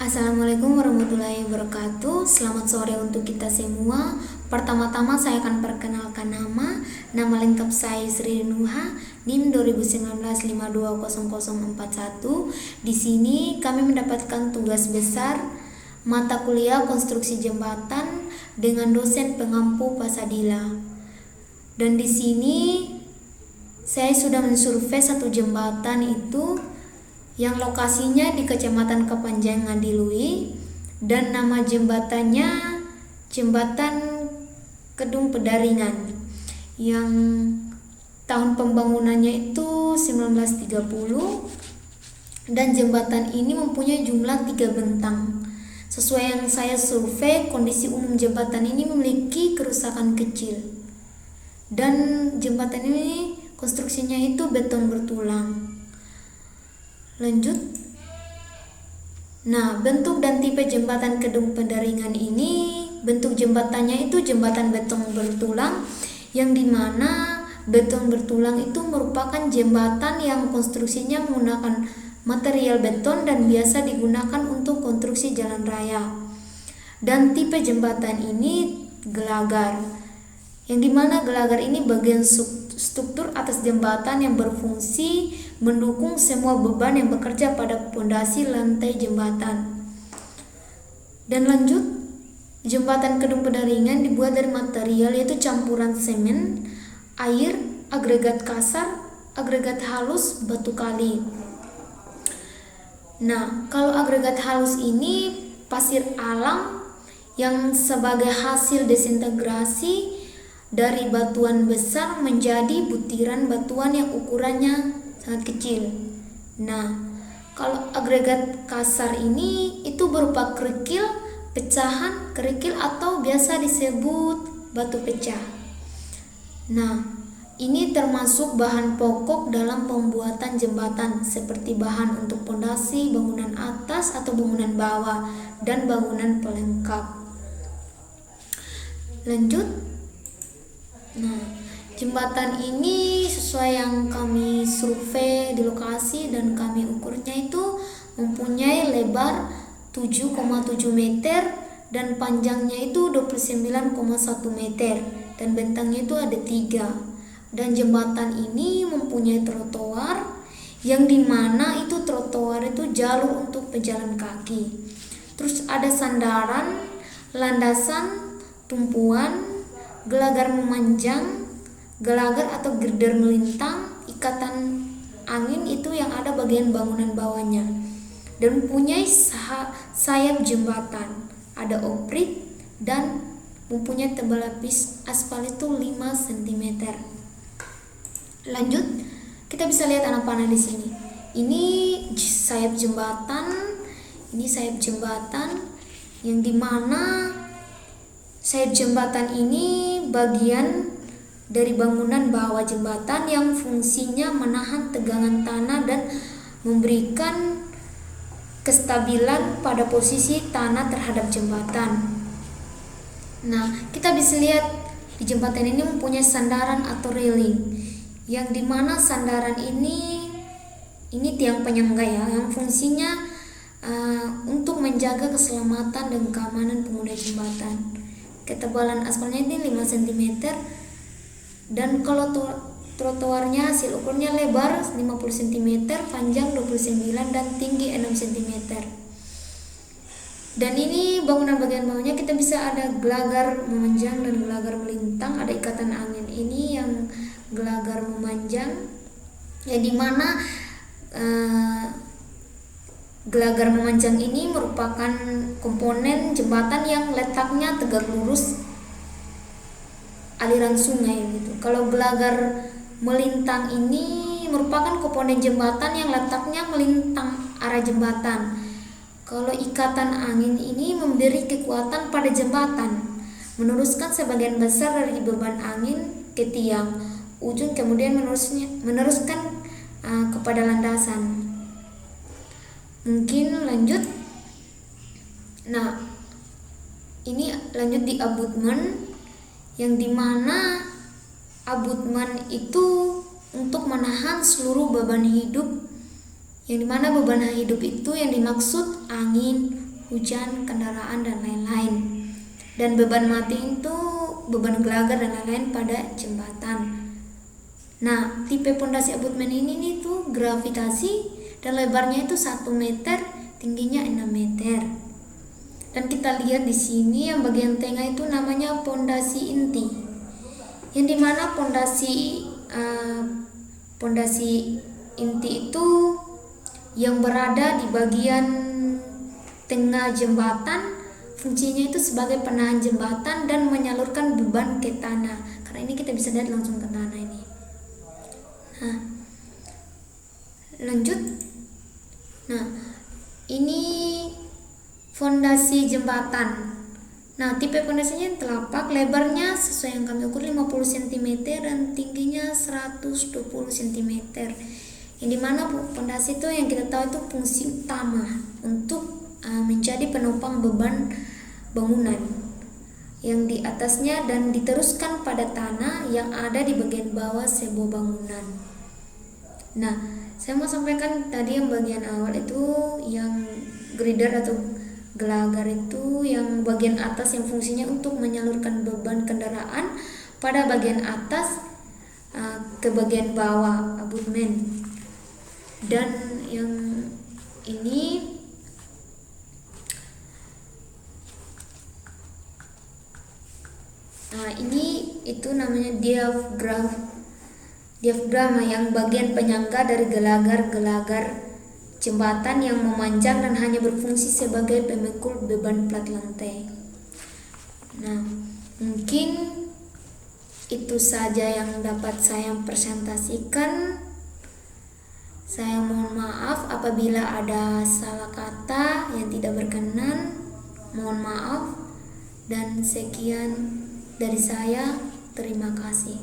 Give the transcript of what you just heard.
Assalamualaikum warahmatullahi wabarakatuh. Selamat sore untuk kita semua. Pertama-tama saya akan perkenalkan nama lengkap saya Sri Nuha, NIM 2019520041. Di sini kami mendapatkan tugas besar mata kuliah konstruksi jembatan dengan dosen pengampu Pasadila. Dan di sini saya sudah mensurvei satu jembatan itu yang lokasinya di Kecamatan Kepanjangan Dilui, dan nama jembatannya Jembatan Kedung Pendaringan, yang tahun pembangunannya itu 1930, dan jembatan ini mempunyai jumlah 3 bentang. Sesuai yang saya survei, kondisi umum jembatan ini memiliki kerusakan kecil, dan jembatan ini konstruksinya itu beton bertulang. Lanjut. Nah, bentuk dan tipe jembatan Kedung Pendaringan ini, bentuk jembatannya itu jembatan beton bertulang, yang dimana beton bertulang itu merupakan jembatan yang konstruksinya menggunakan material beton dan biasa digunakan untuk konstruksi jalan raya. Dan tipe jembatan ini gelagar, yang dimana gelagar ini bagian struktur atas jembatan yang berfungsi mendukung semua beban yang bekerja pada pondasi lantai jembatan. Dan lanjut, jembatan Kedung Pendaringan dibuat dari material yaitu campuran semen, air, agregat kasar, agregat halus, batu kali. Nah, kalau agregat halus ini pasir alam yang sebagai hasil desintegrasi dari batuan besar menjadi butiran batuan yang ukurannya sangat kecil. Nah, kalau agregat kasar ini itu berupa kerikil, pecahan kerikil atau biasa disebut batu pecah. Nah, ini termasuk bahan pokok dalam pembuatan jembatan seperti bahan untuk pondasi, bangunan atas atau bangunan bawah, dan bangunan pelengkap. Lanjut. Nah, jembatan ini sesuai yang kami survei di lokasi dan kami ukurnya itu mempunyai lebar 7,7 meter dan panjangnya itu 29,1 meter dan bentangnya itu ada 3. Dan jembatan ini mempunyai trotoar yang dimana itu trotoar itu jalur untuk pejalan kaki. Terus ada sandaran, landasan, tumpuan, gelagar memanjang, gelagar atau girder melintang, ikatan angin itu yang ada bagian bangunan bawahnya, dan mempunyai sayap jembatan, ada oprik, dan mempunyai tebal lapis aspal itu 5 cm. Lanjut, kita bisa lihat anak panah di sini. Ini sayap jembatan, yang dimana sayap jembatan ini bagian dari bangunan bawah jembatan yang fungsinya menahan tegangan tanah dan memberikan kestabilan pada posisi tanah terhadap jembatan. Nah, kita bisa lihat di jembatan ini mempunyai sandaran atau railing, yang dimana sandaran ini tiang penyangga ya, yang fungsinya untuk menjaga keselamatan dan keamanan pengguna jembatan. Ketebalan aspalnya ini 5 cm, dan kalau trotoarnya hasil ukurnya lebar 50 cm, panjang 29 dan tinggi 6 cm. Dan ini bangunan bagian bawahnya kita bisa ada gelagar memanjang dan gelagar melintang, ada ikatan angin. Ini yang gelagar memanjang, ya dimana gelagar memanjang ini merupakan komponen jembatan yang letaknya tegak lurus aliran sungai gitu. Kalau gelagar melintang ini merupakan komponen jembatan yang letaknya melintang arah jembatan. Kalau ikatan angin ini memberi kekuatan pada jembatan, meneruskan sebagian besar dari beban angin ke tiang ujung, kemudian meneruskan kepada landasan. Mungkin lanjut. Nah, ini lanjut di abutmen, yang dimana abutmen itu untuk menahan seluruh beban hidup, yang dimana beban hidup itu yang dimaksud angin, hujan, kendaraan, dan lain-lain. Dan beban mati itu beban gelagar dan lain-lain pada jembatan. Nah, tipe pondasi abutmen ini nih tuh gravitasi dan lebarnya itu 1 meter, tingginya 6 meter. Dan kita lihat di sini yang bagian tengah itu namanya pondasi inti. Yang dimana pondasi inti itu yang berada di bagian tengah jembatan, fungsinya itu sebagai penahan jembatan dan menyalurkan beban ke tanah. Karena ini kita bisa lihat langsung ke tanah ini. Nah, lanjut. Nah, ini fondasi jembatan. Nah, tipe fondasinya telapak, lebarnya sesuai yang kami ukur 50 cm dan tingginya 120 cm. Yang dimana fondasi itu yang kita tahu itu fungsi utama untuk menjadi penopang beban bangunan yang di atasnya dan diteruskan pada tanah yang ada di bagian bawah sebuah bangunan. Nah, saya mau sampaikan tadi yang bagian awal itu yang girder atau gelagar itu yang bagian atas yang fungsinya untuk menyalurkan beban kendaraan pada bagian atas ke bagian bawah abutmen. Dan yang ini itu namanya diafragma yang bagian penyangga dari gelagar jembatan yang memanjang dan hanya berfungsi sebagai pemikul beban plat lantai. Nah, mungkin itu saja yang dapat saya presentasikan. Saya mohon maaf apabila ada salah kata yang tidak berkenan. Mohon maaf dan sekian dari saya. Terima kasih.